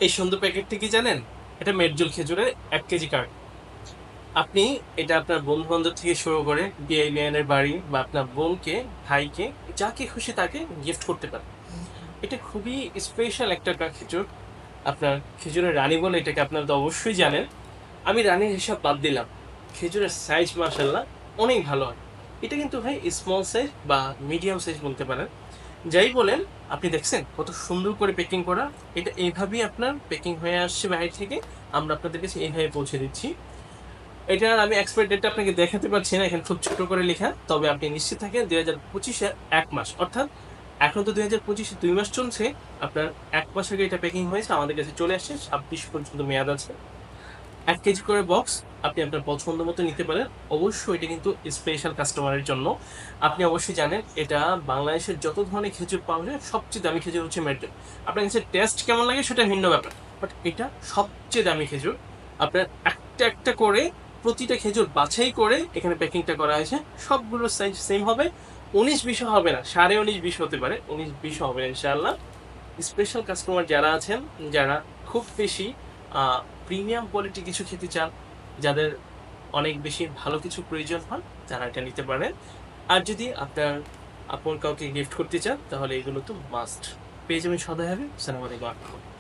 এই সুন্দর প্যাকেটটি কি জানেন? এটা মেটজুল খেজুরের 1 কেজি কার্ড। আপনি এটা আপনার বন্ধু বান্ধব থেকে শুরু করে বিয়ে বিয়ানের বাড়ি বা আপনার বোনকে, ভাইকে, যাকে খুশি তাকে গিফট করতে পারেন। এটা খুবই স্পেশাল একটা খেজুর। আপনার খেজুরের রানী বলে এটাকে আপনারা তো অবশ্যই জানেন। আমি রানীর হিসাব বাদ দিলাম। খেজুরের সাইজ মাশাল্লাহ অনেক ভালো হয়। এটা কিন্তু ভাই স্মল সাইজ বা মিডিয়াম সাইজ বলতে পারেন। যাই বলেন, আপনি দেখছেন কত সুন্দর করে প্যাকিং করা। এটা এইভাবেই আপনার প্যাকিং হয়ে আসছে বাইরে থেকে। আমরা আপনাদের কাছে এইভাবে পৌঁছে দিচ্ছি। এটার আমি এক্সপায়ারি ডেটটা আপনাকে দেখাতে পারছি না, এখানে খুব ছোট করে লেখা। তবে আপনি নিশ্চিত থাকেন 2025-এর 1 মাস, অর্থাৎ এখন তো 2025-এ 2 মাস চলছে। আপনার 1 মাস আগে এটা প্যাকিং হয়েছে, আমাদের কাছে চলে আসছে। 26 পর্যন্ত মেয়াদ আছে। 1 কেজি করে বক্স, আপনি আপনার পছন্দ মতো নিতে পারেন। অবশ্যই এটা কিন্তু স্পেশাল কাস্টমারের জন্য। আপনি অবশ্যই জানেন এটা বাংলাদেশের যত ধরনের খেজুর পাওয়া যায় সবচেয়ে দামি খেজুর হচ্ছে মেডেল। আপনার কাছে টেস্ট কেমন লাগে সেটা ভিন্ন ব্যাপার, বাট এটা সবচেয়ে দামি খেজুর। আপনার একটা একটা করে প্রতিটা খেজুর বাছাই করে এখানে প্যাকিংটা করা হয়েছে। সবগুলোর সাইজ সেম হবে। 19-20 হবে না, 19.5-20 হতে পারে, 19-20 হবে না ইনশাআল্লাহ। স্পেশাল কাস্টমার যারা আছেন, যারা খুব বেশি প্রিমিয়াম কোয়ালিটি কিছু খেতে চান, যাদের অনেক বেশি ভালো কিছু প্রয়োজন হয়, তারা এটা নিতে পারেন। আর যদি আপনার আপন কাউকে গিফট করতে চান তাহলে এগুলো তো মাস্ট পেয়ে যাবেন সদাই হবে। আসসালামু আলাইকুম।